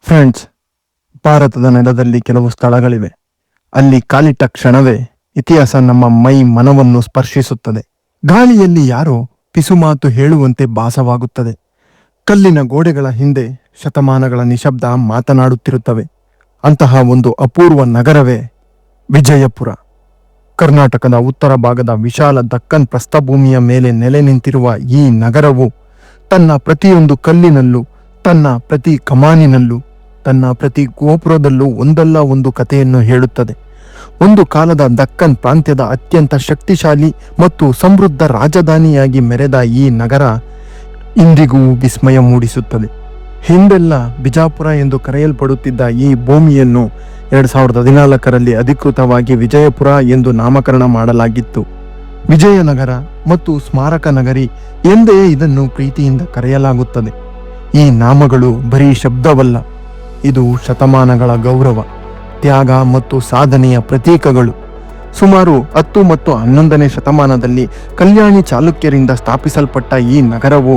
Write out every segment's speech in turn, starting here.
Friends, ಭಾರತದ ನೆಲದಲ್ಲಿ ಕೆಲವು ಸ್ಥಳಗಳಿವೆ. ಅಲ್ಲಿ ಕಾಲಿಟ್ಟ ಕ್ಷಣವೇ ಇತಿಹಾಸ ನಮ್ಮ ಮೈ ಮನವನ್ನು ಸ್ಪರ್ಶಿಸುತ್ತದೆ. ಗಾಳಿಯಲ್ಲಿ ಯಾರೋ ಪಿಸುಮಾತು ಹೇಳುವಂತೆ ಭಾಸವಾಗುತ್ತದೆ. ಕಲ್ಲಿನ ಗೋಡೆಗಳ ಹಿಂದೆ ಶತಮಾನಗಳ ನಿಶಬ್ದ ಮಾತನಾಡುತ್ತಿರುತ್ತವೆ. ಅಂತಹ ಒಂದು ಅಪೂರ್ವ ನಗರವೇ ವಿಜಯಪುರ. ಕರ್ನಾಟಕದ ಉತ್ತರ ಭಾಗದ ವಿಶಾಲ ದಕ್ಕನ್ ಪ್ರಸ್ಥಭೂಮಿಯ ಮೇಲೆ ನೆಲೆ ನಿಂತಿರುವ ಈ ನಗರವು ತನ್ನ ಪ್ರತಿಯೊಂದು ಕಲ್ಲಿನಲ್ಲೂ, ತನ್ನ ಪ್ರತಿ ಕಮಾನಿನಲ್ಲೂ, ತನ್ನ ಪ್ರತಿ ಗೋಪುರದಲ್ಲೂ ಒಂದಲ್ಲ ಒಂದು ಕಥೆಯನ್ನು ಹೇಳುತ್ತದೆ. ಒಂದು ಕಾಲದ ದಕ್ಕನ್ ಪ್ರಾಂತ್ಯದ ಅತ್ಯಂತ ಶಕ್ತಿಶಾಲಿ ಮತ್ತು ಸಮೃದ್ಧ ರಾಜಧಾನಿಯಾಗಿ ಮೆರೆದ ಈ ನಗರ ಇಂದಿಗೂ ವಿಸ್ಮಯ ಮೂಡಿಸುತ್ತದೆ. ಹಿಂದೆಲ್ಲ ಬಿಜಾಪುರ ಎಂದು ಕರೆಯಲ್ಪಡುತ್ತಿದ್ದ ಈ ಭೂಮಿಯನ್ನು 2014ರಲ್ಲಿ ಅಧಿಕೃತವಾಗಿ ವಿಜಯಪುರ ಎಂದು ನಾಮಕರಣ ಮಾಡಲಾಗಿತ್ತು. ವಿಜಯನಗರ ಮತ್ತು ಸ್ಮಾರಕ ನಗರಿ ಎಂದೇ ಇದನ್ನು ಪ್ರೀತಿಯಿಂದ ಕರೆಯಲಾಗುತ್ತದೆ. ಈ ನಾಮಗಳು ಬರೀ ಶಬ್ದವಲ್ಲ, ಇದು ಶತಮಾನಗಳ ಗೌರವ, ತ್ಯಾಗ ಮತ್ತು ಸಾಧನೆಯ ಪ್ರತೀಕಗಳು. ಸುಮಾರು 10 ಮತ್ತು 11ನೇ ಶತಮಾನದಲ್ಲಿ ಕಲ್ಯಾಣಿ ಚಾಲುಕ್ಯರಿಂದ ಸ್ಥಾಪಿಸಲ್ಪಟ್ಟ ಈ ನಗರವು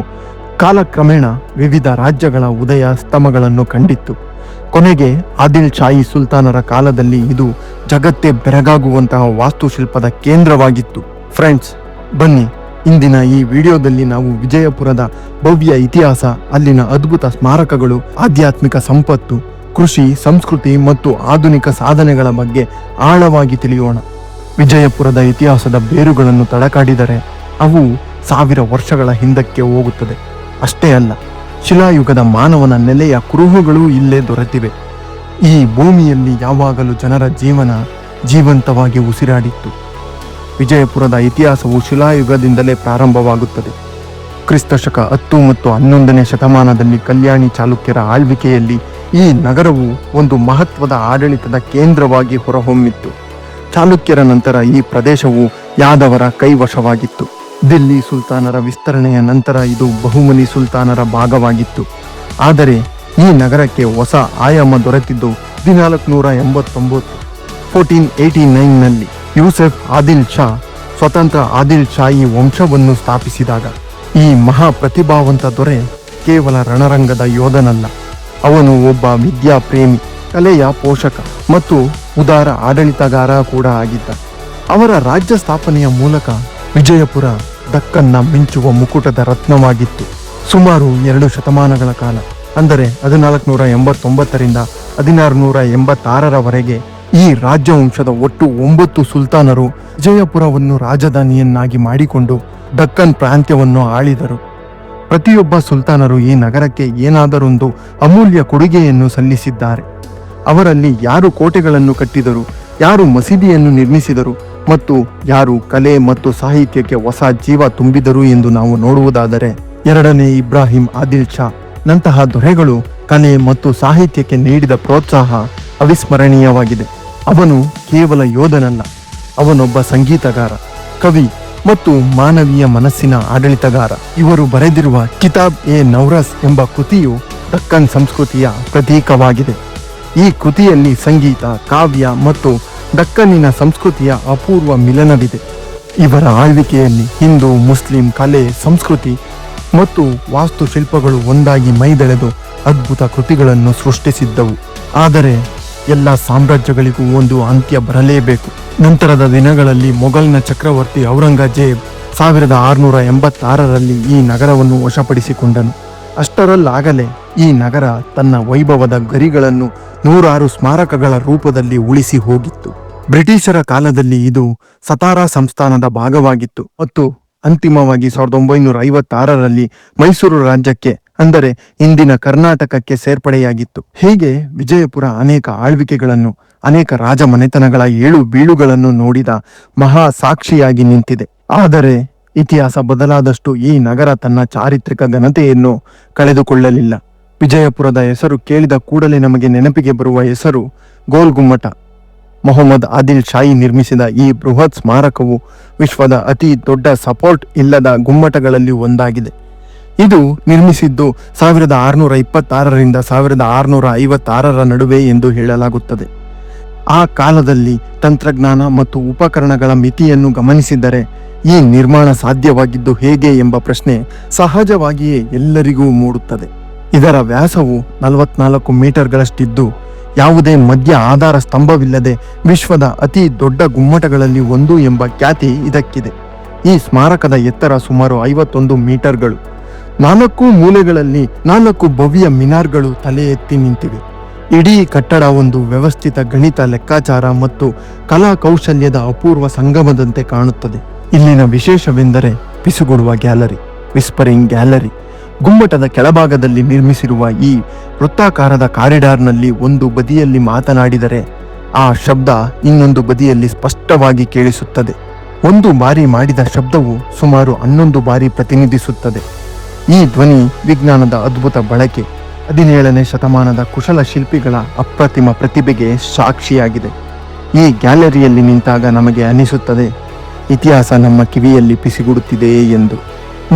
ಕಾಲಕ್ರಮೇಣ ವಿವಿಧ ರಾಜ್ಯಗಳ ಉದಯ ಸ್ತಮಗಳನ್ನು ಕಂಡಿತ್ತು. ಕೊನೆಗೆ ಆದಿಲ್ ಶಾಹಿ ಸುಲ್ತಾನರ ಕಾಲದಲ್ಲಿ ಇದು ಜಗತ್ತೇ ಬೆರಗಾಗುವಂತಹ ವಾಸ್ತುಶಿಲ್ಪದ ಕೇಂದ್ರವಾಗಿತ್ತು. ಫ್ರೆಂಡ್ಸ್, ಬನ್ನಿ ಇಂದಿನ ಈ ವಿಡಿಯೋದಲ್ಲಿ ನಾವು ವಿಜಯಪುರದ ಭವ್ಯ ಇತಿಹಾಸ, ಅಲ್ಲಿನ ಅದ್ಭುತ ಸ್ಮಾರಕಗಳು, ಆಧ್ಯಾತ್ಮಿಕ ಸಂಪತ್ತು, ಕೃಷಿ, ಸಂಸ್ಕೃತಿ ಮತ್ತು ಆಧುನಿಕ ಸಾಧನೆಗಳ ಬಗ್ಗೆ ಆಳವಾಗಿ ತಿಳಿಯೋಣ. ವಿಜಯಪುರದ ಇತಿಹಾಸದ ಬೇರುಗಳನ್ನು ತಡಕಾಡಿದರೆ ಅವು 1000 ವರ್ಷಗಳ ಹಿಂದಕ್ಕೆ ಹೋಗುತ್ತದೆ. ಅಷ್ಟೇ ಅಲ್ಲ, ಶಿಲಾಯುಗದ ಮಾನವನ ನೆಲೆಯ ಕುರುಹುಗಳೂ ಇಲ್ಲೇ ದೊರೆತಿವೆ. ಈ ಭೂಮಿಯಲ್ಲಿ ಯಾವಾಗಲೂ ಜನರ ಜೀವನ ಜೀವಂತವಾಗಿ ಉಸಿರಾಡಿತ್ತು. ವಿಜಯಪುರದ ಇತಿಹಾಸವು ಶಿಲಾಯುಗದಿಂದಲೇ ಪ್ರಾರಂಭವಾಗುತ್ತದೆ. ಕ್ರಿಸ್ತಶಕ 10 ಮತ್ತು 11ನೇ ಶತಮಾನದಲ್ಲಿ ಕಲ್ಯಾಣಿ ಚಾಲುಕ್ಯರ ಆಳ್ವಿಕೆಯಲ್ಲಿ ಈ ನಗರವು ಒಂದು ಮಹತ್ವದ ಆಡಳಿತದ ಕೇಂದ್ರವಾಗಿ ಹೊರಹೊಮ್ಮಿತ್ತು. ಚಾಲುಕ್ಯರ ನಂತರ ಈ ಪ್ರದೇಶವು ಯಾದವರ ಕೈವಶವಾಗಿತ್ತು. ದಿಲ್ಲಿ ಸುಲ್ತಾನರ ವಿಸ್ತರಣೆಯ ನಂತರ ಇದು ಬಹುಮನಿ ಸುಲ್ತಾನರ ಭಾಗವಾಗಿತ್ತು. ಆದರೆ ಈ ನಗರಕ್ಕೆ ಹೊಸ ಆಯಾಮ ದೊರೆತಿದ್ದು 1489 1489ನಲ್ಲಿ ಯೂಸೆಫ್ ಆದಿಲ್ ಶಾ ಸ್ವತಂತ್ರ ಆದಿಲ್ ಶಾಹಿ ವಂಶವನ್ನು ಸ್ಥಾಪಿಸಿದಾಗ. ಈ ಮಹಾ ಪ್ರತಿಭಾವಂತ ದೊರೆ ಕೇವಲ ರಣರಂಗದ ಯೋಧನಲ್ಲ, ಅವನು ಒಬ್ಬ ವಿದ್ಯಾಪ್ರೇಮಿ, ಕಲೆಯ ಪೋಷಕ ಮತ್ತು ಉದಾರ ಆಡಳಿತಗಾರ ಕೂಡ ಆಗಿದ್ದ. ಅವರ ರಾಜ್ಯ ಸ್ಥಾಪನೆಯ ಮೂಲಕ ವಿಜಯಪುರ ದಕ್ಕನ್ನ ಮಿಂಚುವ ಮುಕುಟದ ರತ್ನವಾಗಿತ್ತು. ಸುಮಾರು 2 ಶತಮಾನಗಳ ಕಾಲ, ಅಂದರೆ 1489ರಿಂದ 1686ರವರೆಗೆ ಈ ರಾಜ್ಯವಂಶದ ಒಟ್ಟು 9 ಸುಲ್ತಾನರು ವಿಜಯಪುರವನ್ನು ರಾಜಧಾನಿಯನ್ನಾಗಿ ಮಾಡಿಕೊಂಡು ದಕ್ಕನ್ ಪ್ರಾಂತ್ಯವನ್ನು ಆಳಿದರು. ಪ್ರತಿಯೊಬ್ಬ ಸುಲ್ತಾನರು ಈ ನಗರಕ್ಕೆ ಏನಾದರೊಂದು ಅಮೂಲ್ಯ ಕೊಡುಗೆಯನ್ನು ಸಲ್ಲಿಸಿದ್ದಾರೆ. ಅವರಲ್ಲಿ ಯಾರು ಕೋಟೆಗಳನ್ನು ಕಟ್ಟಿದರು, ಯಾರು ಮಸೀದಿಯನ್ನು ನಿರ್ಮಿಸಿದರು ಮತ್ತು ಯಾರು ಕಲೆ ಮತ್ತು ಸಾಹಿತ್ಯಕ್ಕೆ ಹೊಸ ಜೀವ ತುಂಬಿದರು ಎಂದು ನಾವು ನೋಡುವುದಾದರೆ, 2ನೇ ಇಬ್ರಾಹಿಂ ಆದಿಲ್ ಶಾ ನಂತಹ ದೊರೆಗಳು ಕಲೆ ಮತ್ತು ಸಾಹಿತ್ಯಕ್ಕೆ ನೀಡಿದ ಪ್ರೋತ್ಸಾಹ ಅವಿಸ್ಮರಣೀಯವಾಗಿದೆ. ಅವನು ಕೇವಲ ಯೋಧನಲ್ಲ, ಅವನೊಬ್ಬ ಸಂಗೀತಗಾರ, ಕವಿ ಮತ್ತು ಮಾನವೀಯ ಮನಸ್ಸಿನ ಆಡಳಿತಗಾರ. ಇವರು ಬರೆದಿರುವ ಕಿತಾಬ್ ಎ ನೌರಸ್ ಎಂಬ ಕೃತಿಯು ದಕ್ಕನ್ ಸಂಸ್ಕೃತಿಯ ಪ್ರತೀಕವಾಗಿದೆ. ಈ ಕೃತಿಯಲ್ಲಿ ಸಂಗೀತ, ಕಾವ್ಯ ಮತ್ತು ದಕ್ಕನ್ನಿನ ಸಂಸ್ಕೃತಿಯ ಅಪೂರ್ವ ಮಿಲನವಿದೆ. ಇವರ ಆಳ್ವಿಕೆಯಲ್ಲಿ ಹಿಂದೂ, ಮುಸ್ಲಿಂ ಕಲೆ, ಸಂಸ್ಕೃತಿ ಮತ್ತು ವಾಸ್ತುಶಿಲ್ಪಗಳು ಒಂದಾಗಿ ಮೈದೆಳೆದು ಅದ್ಭುತ ಕೃತಿಗಳನ್ನು ಸೃಷ್ಟಿಸಿದ್ದವು. ಆದರೆ ಎಲ್ಲ ಸಾಮ್ರಾಜ್ಯಗಳಿಗೂ ಒಂದು ಅಂತ್ಯ ಬರಲೇಬೇಕು. ನಂತರದ ದಿನಗಳಲ್ಲಿ ಮೊಘಲ್ನ ಚಕ್ರವರ್ತಿ ಔರಂಗಜೇಬ್ 1686ರಲ್ಲಿ ಈ ನಗರವನ್ನು ವಶಪಡಿಸಿಕೊಂಡನು. ಅಷ್ಟರಲ್ಲಾಗಲೇ ಈ ನಗರ ತನ್ನ ವೈಭವದ ಗರಿಗಳನ್ನು 106 ಸ್ಮಾರಕಗಳ ರೂಪದಲ್ಲಿ ಉಳಿಸಿ ಹೋಗಿತ್ತು. ಬ್ರಿಟಿಷರ ಕಾಲದಲ್ಲಿ ಇದು ಸತಾರಾ ಸಂಸ್ಥಾನದ ಭಾಗವಾಗಿತ್ತು ಮತ್ತು ಅಂತಿಮವಾಗಿ 1956ರಲ್ಲಿ ಮೈಸೂರು ರಾಜ್ಯಕ್ಕೆ, ಅಂದರೆ ಇಂದಿನ ಕರ್ನಾಟಕಕ್ಕೆ ಸೇರ್ಪಡೆಯಾಗಿತ್ತು. ಹೀಗೆ ವಿಜಯಪುರ ಅನೇಕ ಆಳ್ವಿಕೆಗಳನ್ನು, ಅನೇಕ ರಾಜಮನೆತನಗಳ ಏಳು ಬೀಳುಗಳನ್ನು ನೋಡಿದ ಮಹಾ ಸಾಕ್ಷಿಯಾಗಿ ನಿಂತಿದೆ. ಆದರೆ ಇತಿಹಾಸ ಬದಲಾದಷ್ಟು ಈ ನಗರ ತನ್ನ ಚಾರಿತ್ರಿಕ ಘನತೆಯನ್ನು ಕಳೆದುಕೊಳ್ಳಲಿಲ್ಲ. ವಿಜಯಪುರದ ಹೆಸರು ಕೇಳಿದ ಕೂಡಲೇ ನಮಗೆ ನೆನಪಿಗೆ ಬರುವ ಹೆಸರು ಗೋಲ್ ಗುಮ್ಮಟ. ಮೊಹಮ್ಮದ್ ಆದಿಲ್ ಶಾಹಿ ನಿರ್ಮಿಸಿದ ಈ ಬೃಹತ್ ಸ್ಮಾರಕವು ವಿಶ್ವದ ಅತಿ ದೊಡ್ಡ ಸಪೋರ್ಟ್ ಇಲ್ಲದ ಗುಮ್ಮಟಗಳಲ್ಲಿ ಒಂದಾಗಿದೆ. ಇದು ನಿರ್ಮಿಸಿದ್ದು 1626ರಿಂದ 1656ರ ನಡುವೆ ಎಂದು ಹೇಳಲಾಗುತ್ತದೆ. ಆ ಕಾಲದಲ್ಲಿ ತಂತ್ರಜ್ಞಾನ ಮತ್ತು ಉಪಕರಣಗಳ ಮಿತಿಯನ್ನು ಗಮನಿಸಿದರೆ ಈ ನಿರ್ಮಾಣ ಸಾಧ್ಯವಾಗಿದ್ದು ಹೇಗೆ ಎಂಬ ಪ್ರಶ್ನೆ ಸಹಜವಾಗಿಯೇ ಎಲ್ಲರಿಗೂ ಮೂಡುತ್ತದೆ. ಇದರ ವ್ಯಾಸವು 44 ಮೀಟರ್ಗಳಷ್ಟಿದ್ದು ಯಾವುದೇ ಮಧ್ಯ ಆಧಾರ ಸ್ತಂಭವಿಲ್ಲದೆ ವಿಶ್ವದ ಅತಿ ದೊಡ್ಡ ಗುಮ್ಮಟಗಳಲ್ಲಿ ಒಂದು ಎಂಬ ಖ್ಯಾತಿ ಇದಕ್ಕಿದೆ. ಈ ಸ್ಮಾರಕದ ಎತ್ತರ ಸುಮಾರು 51 ಮೀಟರ್ಗಳು. 4 ಮೂಲೆಗಳಲ್ಲಿ 4 ಭವ್ಯ ಮಿನಾರ್ಗಳು ತಲೆ ಎತ್ತಿ ನಿಂತಿವೆ. ಇಡೀ ಕಟ್ಟಡ ಒಂದು ವ್ಯವಸ್ಥಿತ ಗಣಿತ ಲೆಕ್ಕಾಚಾರ ಮತ್ತು ಕಲಾ ಕೌಶಲ್ಯದ ಅಪೂರ್ವ ಸಂಗಮದಂತೆ ಕಾಣುತ್ತದೆ. ಇಲ್ಲಿನ ವಿಶೇಷವೆಂದರೆ ಪಿಸುಗುಡುವ ಗ್ಯಾಲರಿ, ವಿಸ್ಪರಿಂಗ್ ಗ್ಯಾಲರಿ. ಗುಮ್ಮಟದ ಕೆಳಭಾಗದಲ್ಲಿ ನಿರ್ಮಿಸಿರುವ ಈ ವೃತ್ತಾಕಾರದ ಕಾರಿಡಾರ್ನಲ್ಲಿ ಒಂದು ಬದಿಯಲ್ಲಿ ಮಾತನಾಡಿದರೆ ಆ ಶಬ್ದ ಇನ್ನೊಂದು ಬದಿಯಲ್ಲಿ ಸ್ಪಷ್ಟವಾಗಿ ಕೇಳಿಸುತ್ತದೆ. ಒಂದು ಬಾರಿ ಮಾಡಿದ ಶಬ್ದವು ಸುಮಾರು 11 ಬಾರಿ ಪ್ರತಿನಿಧಿಸುತ್ತದೆ. ಈ ಧ್ವನಿ ವಿಜ್ಞಾನದ ಅದ್ಭುತ ಬಳಕೆ, 17ನೇ ಶತಮಾನದ ಕುಶಲ ಶಿಲ್ಪಿಗಳ ಅಪ್ರತಿಮ ಪ್ರತಿಭೆಗೆ ಸಾಕ್ಷಿಯಾಗಿದೆ. ಈ ಗ್ಯಾಲರಿಯಲ್ಲಿ ನಿಂತಾಗ ನಮಗೆ ಅನಿಸುತ್ತದೆ ಇತಿಹಾಸ ನಮ್ಮ ಕಿವಿಯಲ್ಲಿ ಪಿಸಿಗುಡುತ್ತಿದೆಯೇ ಎಂದು.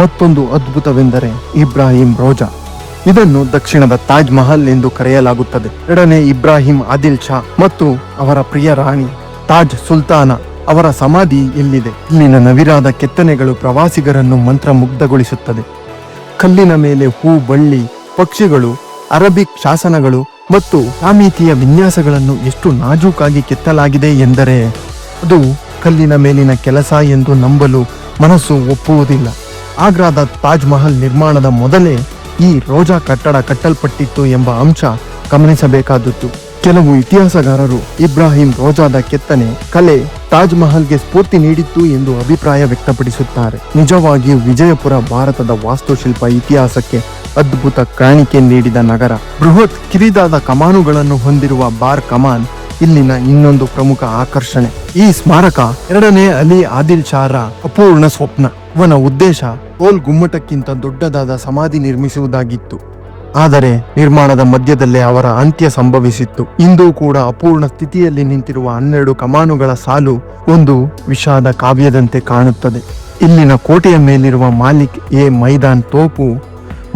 ಮತ್ತೊಂದು ಅದ್ಭುತವೆಂದರೆ ಇಬ್ರಾಹಿಂ ರೋಜಾ. ಇದನ್ನು ದಕ್ಷಿಣದ ತಾಜ್ ಮಹಲ್ ಎಂದು ಕರೆಯಲಾಗುತ್ತದೆ. ಎರಡನೇ ಇಬ್ರಾಹಿಂ ಆದಿಲ್ ಶಾ ಮತ್ತು ಅವರ ಪ್ರಿಯ ರಾಣಿ ತಾಜ್ ಸುಲ್ತಾನ ಅವರ ಸಮಾಧಿ ಇಲ್ಲಿದೆ. ಇಲ್ಲಿನ ನವಿರಾದ ಕೆತ್ತನೆಗಳು ಪ್ರವಾಸಿಗರನ್ನು ಮಂತ್ರಮುಗ್ಧಗೊಳಿಸುತ್ತದೆ. ಕಲ್ಲಿನ ಮೇಲೆ ಹೂ, ಬಳ್ಳಿ, ಪಕ್ಷಿಗಳು, ಅರಬಿಕ್ ಶಾಸನಗಳು ಮತ್ತು ಸಾಮೀತಿಯ ವಿನ್ಯಾಸಗಳನ್ನು ಎಷ್ಟು ನಾಜೂಕಾಗಿ ಕೆತ್ತಲಾಗಿದೆ ಎಂದರೆ ಅದು ಕಲ್ಲಿನ ಮೇಲಿನ ಕೆಲಸ ಎಂದು ನಂಬಲು ಮನಸ್ಸು ಒಪ್ಪುವುದಿಲ್ಲ. ಆಗ್ರಾದ ತಾಜ್ ಮಹಲ್ ನಿರ್ಮಾಣದ ಮೊದಲೇ ಈ ರೋಜಾ ಕಟ್ಟಡ ಕಟ್ಟಲ್ಪಟ್ಟಿತ್ತು ಎಂಬ ಅಂಶ ಗಮನಿಸಬೇಕಾದದ್ದು. ಕೆಲವು ಇತಿಹಾಸಗಾರರು ಇಬ್ರಾಹಿಂ ರೋಜಾದ ಕೆತ್ತನೆ ಕಲೆ ತಾಜ್ ಮಹಲ್ಗೆ ಸ್ಫೂರ್ತಿ ನೀಡಿತ್ತು ಎಂದು ಅಭಿಪ್ರಾಯ ವ್ಯಕ್ತಪಡಿಸುತ್ತಾರೆ. ನಿಜವಾಗಿಯೂ ವಿಜಯಪುರ ಭಾರತದ ವಾಸ್ತುಶಿಲ್ಪ ಇತಿಹಾಸಕ್ಕೆ ಅದ್ಭುತ ಕಾಣಿಕೆ ನೀಡಿದ ನಗರ. ಬೃಹತ್ ಕಿರಿದಾದ ಕಮಾನುಗಳನ್ನು ಹೊಂದಿರುವ ಬಾರ್ ಕಮಾನ್ ಇಲ್ಲಿನ ಇನ್ನೊಂದು ಪ್ರಮುಖ ಆಕರ್ಷಣೆ. ಈ ಸ್ಮಾರಕ ಎರಡನೇ ಅಲಿ ಆದಿಲ್ ಶಾರ ಅಪೂರ್ಣ ಸ್ವಪ್ನ. ಅವನ ಉದ್ದೇಶ ಗೋಲ್ ಗುಮ್ಮಟಕ್ಕಿಂತ ದೊಡ್ಡದಾದ ಸಮಾಧಿ ನಿರ್ಮಿಸುವುದಾಗಿತ್ತು. ಆದರೆ ನಿರ್ಮಾಣದ ಮಧ್ಯದಲ್ಲೇ ಅವರ ಅಂತ್ಯ ಸಂಭವಿಸಿತ್ತು. ಇಂದು ಕೂಡ ಅಪೂರ್ಣ ಸ್ಥಿತಿಯಲ್ಲಿ ನಿಂತಿರುವ 12 ಕಮಾನುಗಳ ಸಾಲು ಒಂದು ವಿಷಾದ ಕಾವ್ಯದಂತೆ ಕಾಣುತ್ತದೆ. ಇಲ್ಲಿನ ಕೋಟೆಯ ಮೇಲಿರುವ ಮಾಲಿಕ್ ಎ ಮೈದಾನ್ ತೋಪು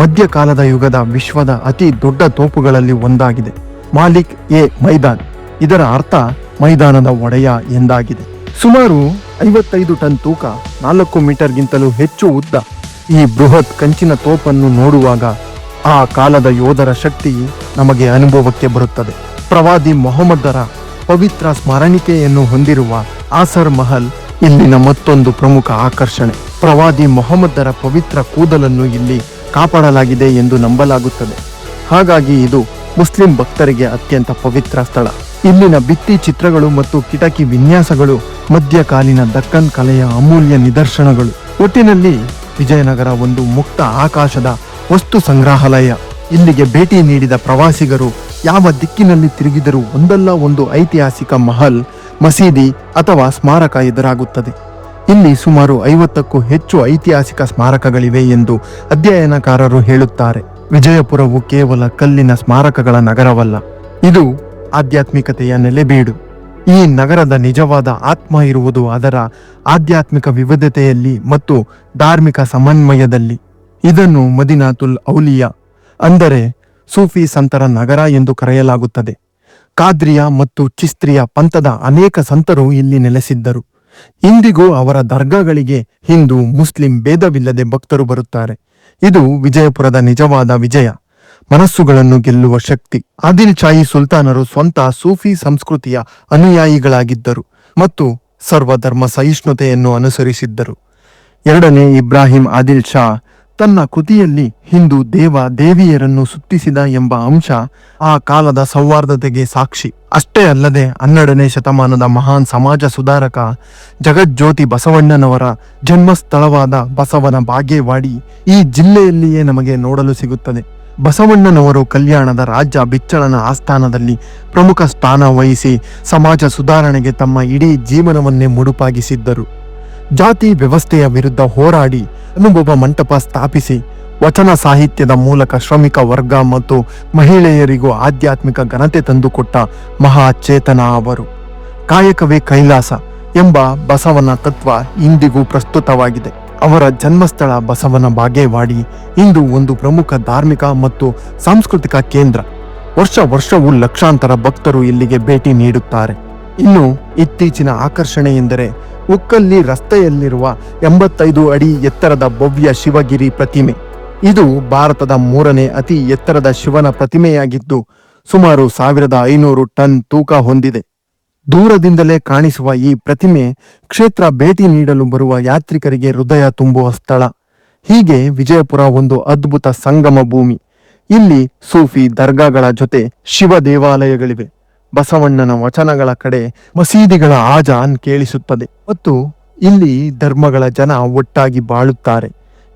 ಮಧ್ಯಕಾಲದ ಯುಗದ ವಿಶ್ವದ ಅತಿ ದೊಡ್ಡ ತೋಪುಗಳಲ್ಲಿ ಒಂದಾಗಿದೆ. ಮಾಲಿಕ್ ಎ ಮೈದಾನ್, ಇದರ ಅರ್ಥ ಮೈದಾನದ ಒಡೆಯ ಎಂದಾಗಿದೆ. ಸುಮಾರು 55 ಟನ್ ತೂಕ, 4 ಮೀಟರ್ಗಿಂತಲೂ ಹೆಚ್ಚು ಉದ್ದ. ಈ ಬೃಹತ್ ಕಂಚಿನ ತೋಪನ್ನು ನೋಡುವಾಗ ಆ ಕಾಲದ ಯೋಧರ ಶಕ್ತಿ ನಮಗೆ ಅನುಭವಕ್ಕೆ ಬರುತ್ತದೆ. ಪ್ರವಾದಿ ಮೊಹಮ್ಮದರ ಪವಿತ್ರ ಸ್ಮರಣಿಕೆಯನ್ನು ಹೊಂದಿರುವ ಆಸರ್ ಮಹಲ್ ಇಲ್ಲಿನ ಮತ್ತೊಂದು ಪ್ರಮುಖ ಆಕರ್ಷಣೆ. ಪ್ರವಾದಿ ಮೊಹಮ್ಮದರ ಪವಿತ್ರ ಕೂದಲನ್ನು ಇಲ್ಲಿ ಕಾಪಾಡಲಾಗಿದೆ ಎಂದು ನಂಬಲಾಗುತ್ತದೆ. ಹಾಗಾಗಿ ಇದು ಮುಸ್ಲಿಂ ಭಕ್ತರಿಗೆ ಅತ್ಯಂತ ಪವಿತ್ರ ಸ್ಥಳ. ಇಲ್ಲಿನ ಭಿತ್ತಿ ಚಿತ್ರಗಳು ಮತ್ತು ಕಿಟಕಿ ವಿನ್ಯಾಸಗಳು ಮಧ್ಯಕಾಲೀನ ದಕ್ಕನ್ ಕಲೆಯ ಅಮೂಲ್ಯ ನಿದರ್ಶನಗಳು. ಒಟ್ಟಿನಲ್ಲಿ ವಿಜಯನಗರ ಒಂದು ಮುಕ್ತ ಆಕಾಶದ ವಸ್ತು ಸಂಗ್ರಹಾಲಯ. ಇಲ್ಲಿಗೆ ಭೇಟಿ ನೀಡಿದ ಪ್ರವಾಸಿಗರು ಯಾವ ದಿಕ್ಕಿನಲ್ಲಿ ತಿರುಗಿದರೂ ಒಂದಲ್ಲ ಒಂದು ಐತಿಹಾಸಿಕ ಮಹಲ್, ಮಸೀದಿ ಅಥವಾ ಸ್ಮಾರಕ ಎದುರಾಗುತ್ತದೆ. ಇಲ್ಲಿ ಸುಮಾರು 50ಕ್ಕೂ ಹೆಚ್ಚು ಐತಿಹಾಸಿಕ ಸ್ಮಾರಕಗಳಿವೆ ಎಂದು ಅಧ್ಯಯನಕಾರರು ಹೇಳುತ್ತಾರೆ. ವಿಜಯಪುರವು ಕೇವಲ ಕಲ್ಲಿನ ಸ್ಮಾರಕಗಳ ನಗರವಲ್ಲ, ಇದು ಆಧ್ಯಾತ್ಮಿಕತೆಯ ನೆಲೆಬೀಡು. ಈ ನಗರದ ನಿಜವಾದ ಆತ್ಮ ಇರುವುದು ಅದರ ಆಧ್ಯಾತ್ಮಿಕ ವಿವಿಧತೆಯಲ್ಲಿ ಮತ್ತು ಧಾರ್ಮಿಕ ಸಮನ್ವಯದಲ್ಲಿ. ಇದನ್ನು ಮದಿನಾತುಲ್ ಔಲಿಯಾ ಅಂದರೆ ಸೂಫಿ ಸಂತರ ನಗರ ಎಂದು ಕರೆಯಲಾಗುತ್ತದೆ. ಕಾದ್ರಿಯಾ ಮತ್ತು ಚಿಸ್ತ್ರಿಯ ಪಂಥದ ಅನೇಕ ಸಂತರು ಇಲ್ಲಿ ನೆಲೆಸಿದ್ದರು. ಇಂದಿಗೂ ಅವರ ದರ್ಗಾಗಳಿಗೆ ಹಿಂದೂ ಮುಸ್ಲಿಂ ಭೇದವಿಲ್ಲದೆ ಭಕ್ತರು ಬರುತ್ತಾರೆ. ಇದು ವಿಜಯಪುರದ ನಿಜವಾದ ವಿಜಯ, ಮನಸ್ಸುಗಳನ್ನು ಗೆಲ್ಲುವ ಶಕ್ತಿ. ಆದಿಲ್ ಶಾಹಿ ಸುಲ್ತಾನರು ಸ್ವಂತ ಸೂಫಿ ಸಂಸ್ಕೃತಿಯ ಅನುಯಾಯಿಗಳಾಗಿದ್ದರು ಮತ್ತು ಸರ್ವಧರ್ಮ ಸಹಿಷ್ಣುತೆಯನ್ನು ಅನುಸರಿಸಿದ್ದರು. ಎರಡನೇ ಇಬ್ರಾಹಿಂ ಆದಿಲ್ ಶಾ ತನ್ನ ಕೃತಿಯಲ್ಲಿ ಹಿಂದೂ ದೇವ ದೇವಿಯರನ್ನು ಸುತ್ತಿಸಿದ ಎಂಬ ಅಂಶ ಆ ಕಾಲದ ಸೌಹಾರ್ದತೆಗೆ ಸಾಕ್ಷಿ. ಅಷ್ಟೇ ಅಲ್ಲದೆ 12ನೇ ಶತಮಾನದ ಮಹಾನ್ ಸಮಾಜ ಸುಧಾರಕ ಜಗಜ್ಯೋತಿ ಬಸವಣ್ಣನವರ ಜನ್ಮಸ್ಥಳವಾದ ಬಸವನ ಬಾಗೇವಾಡಿ ಈ ಜಿಲ್ಲೆಯಲ್ಲಿಯೇ ನಮಗೆ ನೋಡಲು ಸಿಗುತ್ತದೆ. ಬಸವಣ್ಣನವರು ಕಲ್ಯಾಣದ ರಾಜ್ಯ ಬಿಚ್ಚಳನ ಆಸ್ಥಾನದಲ್ಲಿ ಪ್ರಮುಖ ಸ್ಥಾನ ವಹಿಸಿ ಸಮಾಜ ಸುಧಾರಣೆಗೆ ತಮ್ಮ ಇಡೀ ಜೀವನವನ್ನೇ ಮುಡುಪಾಗಿಸಿದ್ದರು. ಜಾತಿ ವ್ಯವಸ್ಥೆಯ ವಿರುದ್ಧ ಹೋರಾಡಿ ಅನುಭವ ಮಂಟಪ ಸ್ಥಾಪಿಸಿ ವಚನ ಸಾಹಿತ್ಯದ ಮೂಲಕ ಶ್ರಮಿಕ ವರ್ಗ ಮತ್ತು ಮಹಿಳೆಯರಿಗೂ ಆಧ್ಯಾತ್ಮಿಕ ಘನತೆ ತಂದುಕೊಟ್ಟ ಮಹಾಚೇತನ ಅವರು. ಕಾಯಕವೇ ಕೈಲಾಸ ಎಂಬ ಬಸವನ ತತ್ವ ಇಂದಿಗೂ ಪ್ರಸ್ತುತವಾಗಿದೆ. ಅವರ ಜನ್ಮಸ್ಥಳ ಬಸವನ ಬಾಗೇವಾಡಿ ಇಂದು ಒಂದು ಪ್ರಮುಖ ಧಾರ್ಮಿಕ ಮತ್ತು ಸಾಂಸ್ಕೃತಿಕ ಕೇಂದ್ರ. ವರ್ಷವೂ ಲಕ್ಷಾಂತರ ಭಕ್ತರು ಇಲ್ಲಿಗೆ ಭೇಟಿ ನೀಡುತ್ತಾರೆ. ಇನ್ನು ಇತ್ತೀಚಿನ ಆಕರ್ಷಣೆ ಎಂದರೆ ಉಕ್ಕಲ್ಲಿ ರಸ್ತೆಯಲ್ಲಿರುವ 85 ಅಡಿ ಎತ್ತರದ ಭವ್ಯ ಶಿವಗಿರಿ ಪ್ರತಿಮೆ. ಇದು ಭಾರತದ 3ನೇ ಅತಿ ಎತ್ತರದ ಶಿವನ ಪ್ರತಿಮೆಯಾಗಿದ್ದು ಸುಮಾರು 1500 ಟನ್ ತೂಕ ಹೊಂದಿದೆ. ದೂರದಿಂದಲೇ ಕಾಣಿಸುವ ಈ ಪ್ರತಿಮೆ ಕ್ಷೇತ್ರ ಭೇಟಿ ನೀಡಲು ಬರುವ ಯಾತ್ರಿಕರಿಗೆ ಹೃದಯ ತುಂಬುವ ಸ್ಥಳ. ಹೀಗೆ ವಿಜಯಪುರ ಒಂದು ಅದ್ಭುತ ಸಂಗಮ ಭೂಮಿ. ಇಲ್ಲಿ ಸೂಫಿ ದರ್ಗಾಗಳ ಜೊತೆ ಶಿವ ದೇವಾಲಯಗಳಿವೆ. ಬಸವಣ್ಣನ ವಚನಗಳ ಕಡೆ ಮಸೀದಿಗಳ ಆಜಾನ್ ಕೇಳಿಸುತ್ತದೆ ಮತ್ತು ಇಲ್ಲಿ ಧರ್ಮಗಳ ಜನ ಒಟ್ಟಾಗಿ ಬಾಳುತ್ತಾರೆ.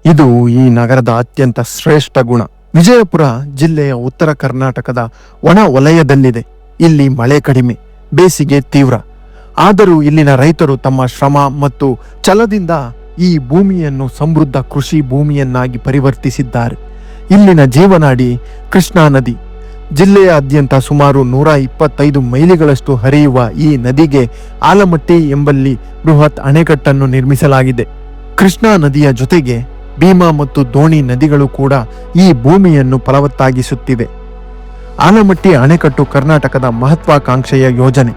ಇದು ಈ ನಗರದ ಅತ್ಯಂತ ಶ್ರೇಷ್ಠ ಗುಣ. ವಿಜಯಪುರ ಜಿಲ್ಲೆಯ ಉತ್ತರ ಕರ್ನಾಟಕದ ಒಣ ವಲಯದಲ್ಲಿದೆ. ಇಲ್ಲಿ ಮಳೆ ಕಡಿಮೆ, ಬೇಸಿಗೆ ತೀವ್ರ. ಆದರೂ ಇಲ್ಲಿನ ರೈತರು ತಮ್ಮ ಶ್ರಮ ಮತ್ತು ಛಲದಿಂದ ಈ ಭೂಮಿಯನ್ನು ಸಮೃದ್ಧ ಕೃಷಿ ಭೂಮಿಯನ್ನಾಗಿ ಪರಿವರ್ತಿಸಿದ್ದಾರೆ. ಇಲ್ಲಿನ ಜೀವನಾಡಿ ಕೃಷ್ಣಾ ನದಿ. ಜಿಲ್ಲೆಯಾದ್ಯಂತ ಸುಮಾರು 125 ಮೈಲಿಗಳಷ್ಟು ಹರಿಯುವ ಈ ನದಿಗೆ ಆಲಮಟ್ಟಿ ಎಂಬಲ್ಲಿ ಬೃಹತ್ ಅಣೆಕಟ್ಟನ್ನು ನಿರ್ಮಿಸಲಾಗಿದೆ. ಕೃಷ್ಣಾ ನದಿಯ ಜೊತೆಗೆ ಭೀಮಾ ಮತ್ತು ದೋಣಿ ನದಿಗಳು ಕೂಡ ಈ ಭೂಮಿಯನ್ನು ಫಲವತ್ತಾಗಿಸುತ್ತಿವೆ. ಆಲಮಟ್ಟಿ ಅಣೆಕಟ್ಟು ಕರ್ನಾಟಕದ ಮಹತ್ವಾಕಾಂಕ್ಷೆಯ ಯೋಜನೆ.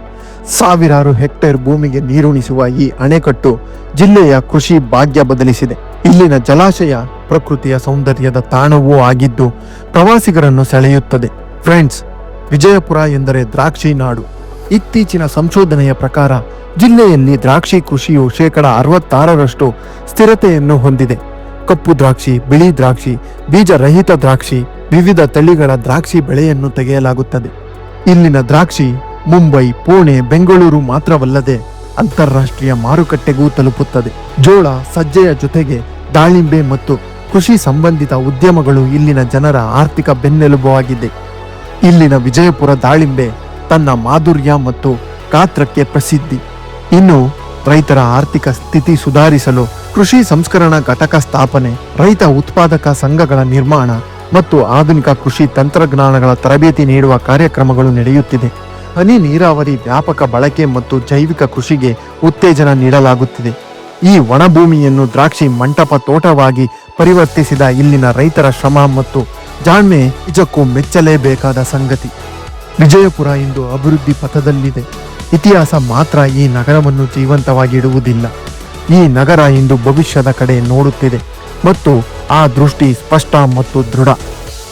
ಸಾವಿರಾರು ಹೆಕ್ಟೇರ್ ಭೂಮಿಗೆ ನೀರುಣಿಸುವ ಈ ಅಣೆಕಟ್ಟು ಜಿಲ್ಲೆಯ ಕೃಷಿ ಭಾಗ್ಯ ಬದಲಿಸಿದೆ. ಇಲ್ಲಿನ ಜಲಾಶಯ ಪ್ರಕೃತಿಯ ಸೌಂದರ್ಯದ ತಾಣವೂ ಆಗಿದ್ದು ಪ್ರವಾಸಿಗರನ್ನು ಸೆಳೆಯುತ್ತದೆ. ಫ್ರೆಂಡ್ಸ್, ವಿಜಯಪುರ ಎಂದರೆ ದ್ರಾಕ್ಷಿ ನಾಡು. ಇತ್ತೀಚಿನ ಸಂಶೋಧನೆಯ ಪ್ರಕಾರ ಜಿಲ್ಲೆಯಲ್ಲಿ ದ್ರಾಕ್ಷಿ ಕೃಷಿಯು 66% ಸ್ಥಿರತೆಯನ್ನು ಹೊಂದಿದೆ. ಕಪ್ಪು ದ್ರಾಕ್ಷಿ, ಬಿಳಿ ದ್ರಾಕ್ಷಿ, ಬೀಜರಹಿತ ದ್ರಾಕ್ಷಿ, ವಿವಿಧ ತಳಿಗಳ ದ್ರಾಕ್ಷಿ ಬೆಳೆಯನ್ನು ತೆಗೆಯಲಾಗುತ್ತದೆ. ಇಲ್ಲಿನ ದ್ರಾಕ್ಷಿ ಮುಂಬೈ, ಪುಣೆ, ಬೆಂಗಳೂರು ಮಾತ್ರವಲ್ಲದೆ ಅಂತಾರಾಷ್ಟ್ರೀಯ ಮಾರುಕಟ್ಟೆಗೂ ತಲುಪುತ್ತದೆ. ಜೋಳ, ಸಜ್ಜೆಯ ಜೊತೆಗೆ ದಾಳಿಂಬೆ ಮತ್ತು ಕೃಷಿ ಸಂಬಂಧಿತ ಉದ್ಯಮಗಳು ಇಲ್ಲಿನ ಜನರ ಆರ್ಥಿಕ ಬೆನ್ನೆಲುಬಾಗಿದೆ. ಇಲ್ಲಿನ ವಿಜಯಪುರ ದಾಳಿಂಬೆ ತನ್ನ ಮಾಧುರ್ಯ ಮತ್ತು ಗಾತ್ರಕ್ಕೆ ಪ್ರಸಿದ್ಧಿ. ಇನ್ನು ರೈತರ ಆರ್ಥಿಕ ಸ್ಥಿತಿ ಸುಧಾರಿಸಲು ಕೃಷಿ ಸಂಸ್ಕರಣಾ ಘಟಕ ಸ್ಥಾಪನೆ, ರೈತ ಉತ್ಪಾದಕ ಸಂಘಗಳ ನಿರ್ಮಾಣ ಮತ್ತು ಆಧುನಿಕ ಕೃಷಿ ತಂತ್ರಜ್ಞಾನಗಳ ತರಬೇತಿ ನೀಡುವ ಕಾರ್ಯಕ್ರಮಗಳು ನಡೆಯುತ್ತಿದೆ. ಹನಿ ನೀರಾವರಿ ವ್ಯಾಪಕ ಬಳಕೆ ಮತ್ತು ಜೈವಿಕ ಕೃಷಿಗೆ ಉತ್ತೇಜನ ನೀಡಲಾಗುತ್ತಿದೆ. ಈ ಒಣಭೂಮಿಯನ್ನು ದ್ರಾಕ್ಷಿ ಮಂಟಪ ತೋಟವಾಗಿ ಪರಿವರ್ತಿಸಿದ ಇಲ್ಲಿನ ರೈತರ ಶ್ರಮ ಮತ್ತು ಜಾಣ್ಮೆ ನಿಜಕ್ಕೂ ಮೆಚ್ಚಲೇಬೇಕಾದ ಸಂಗತಿ. ವಿಜಯಪುರ ಇಂದು ಅಭಿವೃದ್ಧಿ ಪಥದಲ್ಲಿದೆ. ಇತಿಹಾಸ ಮಾತ್ರ ಈ ನಗರವನ್ನು ಜೀವಂತವಾಗಿ ಇಡುವುದಿಲ್ಲ. ಈ ನಗರ ಇಂದು ಭವಿಷ್ಯದ ಕಡೆ ನೋಡುತ್ತಿದೆ ಮತ್ತು ಆ ದೃಷ್ಟಿ ಸ್ಪಷ್ಟ ಮತ್ತು ದೃಢ.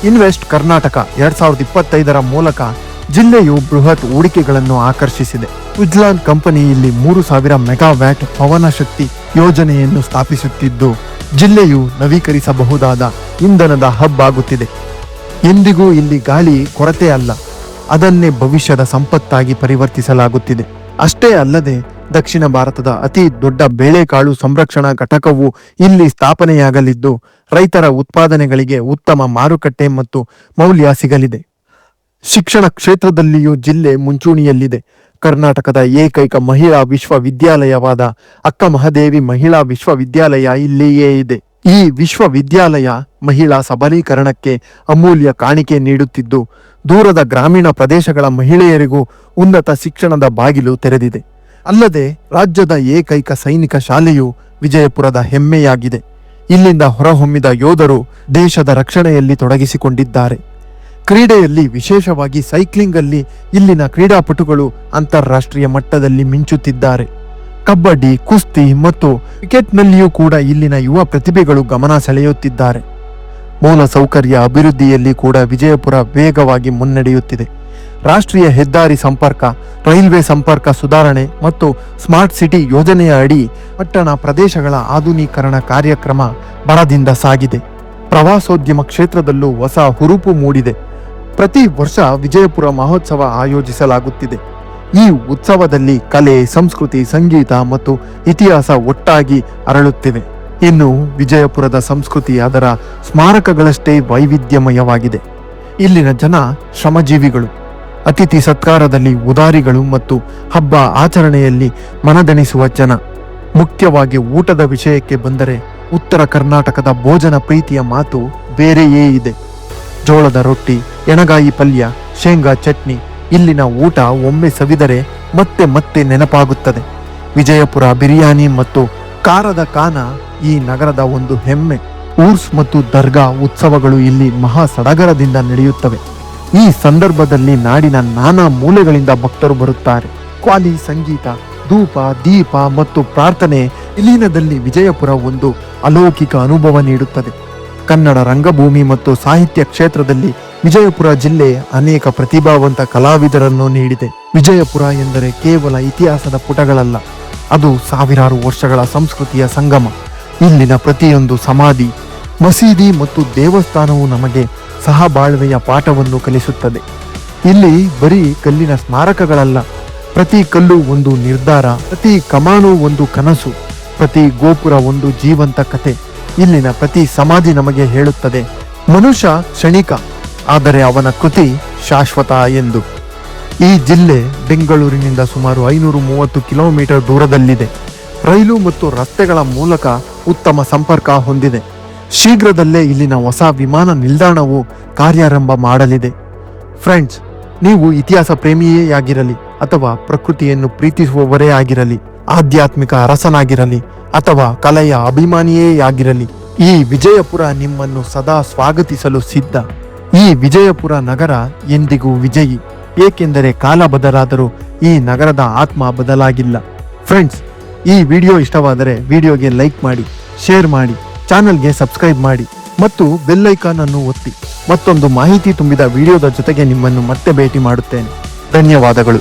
ಇನ್ವೆಸ್ಟ್ ಕರ್ನಾಟಕ 2025ರ ಮೂಲಕ ಜಿಲ್ಲೆಯು ಬೃಹತ್ ಹೂಡಿಕೆಗಳನ್ನು ಆಕರ್ಷಿಸಿದೆ. ಉಜ್ಲಾನ್ ಕಂಪನಿ ಇಲ್ಲಿ 3000 ಮೆಗಾವ್ಯಾಟ್ ಪವನ ಶಕ್ತಿ ಯೋಜನೆಯನ್ನು ಸ್ಥಾಪಿಸುತ್ತಿದ್ದು ಜಿಲ್ಲೆಯು ನವೀಕರಿಸಬಹುದಾದ ಇಂಧನದ ಹಬ್ ಆಗುತ್ತಿದೆ. ಎಂದಿಗೂ ಇಲ್ಲಿ ಗಾಳಿ ಕೊರತೆ ಅಲ್ಲ, ಅದನ್ನೇ ಭವಿಷ್ಯದ ಸಂಪತ್ತಾಗಿ ಪರಿವರ್ತಿಸಲಾಗುತ್ತಿದೆ. ಅಷ್ಟೇ ಅಲ್ಲದೆ ದಕ್ಷಿಣ ಭಾರತದ ಅತಿ ದೊಡ್ಡ ಬೇಳೆಕಾಳು ಸಂರಕ್ಷಣಾ ಘಟಕವು ಇಲ್ಲಿ ಸ್ಥಾಪನೆಯಾಗಲಿದ್ದು ರೈತರ ಉತ್ಪಾದನೆಗಳಿಗೆ ಉತ್ತಮ ಮಾರುಕಟ್ಟೆ ಮತ್ತು ಮೌಲ್ಯ ಸಿಗಲಿದೆ. ಶಿಕ್ಷಣ ಕ್ಷೇತ್ರದಲ್ಲಿಯೂ ಜಿಲ್ಲೆ ಮುಂಚೂಣಿಯಲ್ಲಿದೆ. ಕರ್ನಾಟಕದ ಏಕೈಕ ಮಹಿಳಾ ವಿಶ್ವವಿದ್ಯಾಲಯವಾದ ಅಕ್ಕ ಮಹಾದೇವಿ ಮಹಿಳಾ ವಿಶ್ವವಿದ್ಯಾಲಯ ಇಲ್ಲಿಯೇ ಇದೆ. ಈ ವಿಶ್ವವಿದ್ಯಾಲಯ ಮಹಿಳಾ ಸಬಲೀಕರಣಕ್ಕೆ ಅಮೂಲ್ಯ ಕಾಣಿಕೆ ನೀಡುತ್ತಿದ್ದು ದೂರದ ಗ್ರಾಮೀಣ ಪ್ರದೇಶಗಳ ಮಹಿಳೆಯರಿಗೂ ಉನ್ನತ ಶಿಕ್ಷಣದ ಬಾಗಿಲು ತೆರೆದಿದೆ. ಅಲ್ಲದೆ ರಾಜ್ಯದ ಏಕೈಕ ಸೈನಿಕ ಶಾಲೆಯು ವಿಜಯಪುರದ ಹೆಮ್ಮೆಯಾಗಿದೆ. ಇಲ್ಲಿಂದ ಹೊರಹೊಮ್ಮಿದ ಯೋಧರು ದೇಶದ ರಕ್ಷಣೆಯಲ್ಲಿ ತೊಡಗಿಸಿಕೊಂಡಿದ್ದಾರೆ. ಕ್ರೀಡೆಯಲ್ಲಿ ವಿಶೇಷವಾಗಿ ಸೈಕ್ಲಿಂಗ್ ಅಲ್ಲಿ ಇಲ್ಲಿನ ಕ್ರೀಡಾಪಟುಗಳು ಅಂತಾರಾಷ್ಟ್ರೀಯ ಮಟ್ಟದಲ್ಲಿ ಮಿಂಚುತ್ತಿದ್ದಾರೆ. ಕಬಡ್ಡಿ, ಕುಸ್ತಿ ಮತ್ತು ಕ್ರಿಕೆಟ್ನಲ್ಲಿಯೂ ಕೂಡ ಇಲ್ಲಿನ ಯುವ ಪ್ರತಿಭೆಗಳು ಗಮನ ಸೆಳೆಯುತ್ತಿದ್ದಾರೆ. ಮೂಲ ಸೌಕರ್ಯ ಅಭಿವೃದ್ಧಿಯಲ್ಲಿ ಕೂಡ ವಿಜಯಪುರ ವೇಗವಾಗಿ ಮುನ್ನಡೆಯುತ್ತಿದೆ. ರಾಷ್ಟ್ರೀಯ ಹೆದ್ದಾರಿ ಸಂಪರ್ಕ, ರೈಲ್ವೆ ಸಂಪರ್ಕ ಸುಧಾರಣೆ ಮತ್ತು ಸ್ಮಾರ್ಟ್ ಸಿಟಿ ಯೋಜನೆಯ ಅಡಿ ಪಟ್ಟಣ ಪ್ರದೇಶಗಳ ಆಧುನೀಕರಣ ಕಾರ್ಯಕ್ರಮ ಭರದಿಂದ ಸಾಗಿದೆ. ಪ್ರವಾಸೋದ್ಯಮ ಕ್ಷೇತ್ರದಲ್ಲೂ ಹೊಸ ಹುರುಪು ಮೂಡಿದೆ. ಪ್ರತಿ ವರ್ಷ ವಿಜಯಪುರ ಮಹೋತ್ಸವ ಆಯೋಜಿಸಲಾಗುತ್ತಿದೆ. ಈ ಉತ್ಸವದಲ್ಲಿ ಕಲೆ, ಸಂಸ್ಕೃತಿ, ಸಂಗೀತ ಮತ್ತು ಇತಿಹಾಸ ಒಟ್ಟಾಗಿ ಅರಳುತ್ತಿವೆ. ಇನ್ನು ವಿಜಯಪುರದ ಸಂಸ್ಕೃತಿ ಅದರ ಸ್ಮಾರಕಗಳಷ್ಟೇ ವೈವಿಧ್ಯಮಯವಾಗಿದೆ. ಇಲ್ಲಿನ ಜನ ಶ್ರಮಜೀವಿಗಳು, ಅತಿಥಿ ಸತ್ಕಾರದಲ್ಲಿ ಉದಾರಿಗಳು ಮತ್ತು ಹಬ್ಬ ಆಚರಣೆಯಲ್ಲಿ ಮನದಣಿಸುವ ಜನ. ಮುಖ್ಯವಾಗಿ ಊಟದ ವಿಷಯಕ್ಕೆ ಬಂದರೆ ಉತ್ತರ ಕರ್ನಾಟಕದ ಭೋಜನ ಪ್ರೀತಿಯ ಮಾತು ಬೇರೆಯೇ ಇದೆ. ಜೋಳದ ರೊಟ್ಟಿ, ಎಣಗಾಯಿ ಪಲ್ಯ, ಶೇಂಗಾ ಚಟ್ನಿ, ಇಲ್ಲಿನ ಊಟ ಒಮ್ಮೆ ಸವಿದರೆ ಮತ್ತೆ ಮತ್ತೆ ನೆನಪಾಗುತ್ತದೆ. ವಿಜಯಪುರ ಬಿರಿಯಾನಿ ಮತ್ತು ಖಾರದ ಕಾನ ಈ ನಗರದ ಒಂದು ಹೆಮ್ಮೆ. ಊರ್ಸ್ ಮತ್ತು ದರ್ಗಾ ಉತ್ಸವಗಳು ಇಲ್ಲಿ ಮಹಾ ಸಡಗರದಿಂದ ನಡೆಯುತ್ತವೆ. ಈ ಸಂದರ್ಭದಲ್ಲಿ ನಾಡಿನ ನಾನಾ ಮೂಲೆಗಳಿಂದ ಭಕ್ತರು ಬರುತ್ತಾರೆ. ಕ್ವಾಲಿ, ಸಂಗೀತ, ಧೂಪ, ದೀಪ ಮತ್ತು ಪ್ರಾರ್ಥನೆ ವಿಲೀನದಲ್ಲಿ ವಿಜಯಪುರ ಒಂದು ಅಲೌಕಿಕ ಅನುಭವ ನೀಡುತ್ತದೆ. ಕನ್ನಡ ರಂಗಭೂಮಿ ಮತ್ತು ಸಾಹಿತ್ಯ ಕ್ಷೇತ್ರದಲ್ಲಿ ವಿಜಯಪುರ ಜಿಲ್ಲೆ ಅನೇಕ ಪ್ರತಿಭಾವಂತ ಕಲಾವಿದರನ್ನು ನೀಡಿದೆ. ವಿಜಯಪುರ ಎಂದರೆ ಕೇವಲ ಇತಿಹಾಸದ ಪುಟಗಳಲ್ಲ, ಅದು ಸಾವಿರಾರು ವರ್ಷಗಳ ಸಂಸ್ಕೃತಿಯ ಸಂಗಮ. ಇಲ್ಲಿನ ಪ್ರತಿಯೊಂದು ಸಮಾಧಿ, ಮಸೀದಿ ಮತ್ತು ದೇವಸ್ಥಾನವು ನಮಗೆ ಸಹಬಾಳ್ವೆಯ ಪಾಠವನ್ನು ಕಲಿಸುತ್ತದೆ. ಇಲ್ಲಿ ಬರೀ ಕಲ್ಲಿನ ಸ್ಮಾರಕಗಳಲ್ಲ, ಪ್ರತಿ ಕಲ್ಲು ಒಂದು ನಿರ್ಧಾರ, ಪ್ರತಿ ಕಮಾನು ಒಂದು ಕನಸು, ಪ್ರತಿ ಗೋಪುರ ಒಂದು ಜೀವಂತ ಕತೆ. ಇಲ್ಲಿನ ಪ್ರತಿ ಸಮಾಧಿ ನಮಗೆ ಹೇಳುತ್ತದೆ, ಮನುಷ್ಯ ಕ್ಷಣಿಕ, ಆದರೆ ಅವನ ಕೃತಿ ಶಾಶ್ವತ ಎಂದು. ಈ ಜಿಲ್ಲೆ ಬೆಂಗಳೂರಿನಿಂದ ಸುಮಾರು 530 ಕಿಲೋಮೀಟರ್ ದೂರದಲ್ಲಿದೆ. ರೈಲು ಮತ್ತು ರಸ್ತೆಗಳ ಮೂಲಕ ಉತ್ತಮ ಸಂಪರ್ಕ ಹೊಂದಿದೆ. ಶೀಘ್ರದಲ್ಲೇ ಇಲ್ಲಿನ ಹೊಸ ವಿಮಾನ ನಿಲ್ದಾಣವು ಕಾರ್ಯಾರಂಭ ಮಾಡಲಿದೆ. ಫ್ರೆಂಡ್ಸ್, ನೀವು ಇತಿಹಾಸ ಪ್ರೇಮಿಯೇ ಆಗಿರಲಿ ಅಥವಾ ಪ್ರಕೃತಿಯನ್ನು ಪ್ರೀತಿಸುವವರೇ ಆಗಿರಲಿ, ಆಧ್ಯಾತ್ಮಿಕ ಅರಸನಾಗಿರಲಿ ಅಥವಾ ಕಲೆಯ ಅಭಿಮಾನಿಯೇ ಆಗಿರಲಿ, ಈ ವಿಜಯಪುರ ನಿಮ್ಮನ್ನು ಸದಾ ಸ್ವಾಗತಿಸಲು ಸಿದ್ಧ. ಈ ವಿಜಯಪುರ ನಗರ ಎಂದಿಗೂ ವಿಜಯಿ, ಏಕೆಂದರೆ ಕಾಲ ಬದಲಾದರೂ ಈ ನಗರದ ಆತ್ಮ ಬದಲಾಗಿಲ್ಲ. ಫ್ರೆಂಡ್ಸ್, ಈ ವಿಡಿಯೋ ಇಷ್ಟವಾದರೆ ವಿಡಿಯೋಗೆ ಲೈಕ್ ಮಾಡಿ, ಶೇರ್ ಮಾಡಿ, ಚಾನಲ್ಗೆ ಸಬ್ಸ್ಕ್ರೈಬ್ ಮಾಡಿ ಮತ್ತು ಬೆಲ್ ಐಕಾನ್ ಅನ್ನು ಒತ್ತಿ. ಮತ್ತೊಂದು ಮಾಹಿತಿ ತುಂಬಿದ ವಿಡಿಯೋದ ಜೊತೆಗೆ ನಿಮ್ಮನ್ನು ಮತ್ತೆ ಭೇಟಿ ಮಾಡುತ್ತೇನೆ. ಧನ್ಯವಾದಗಳು.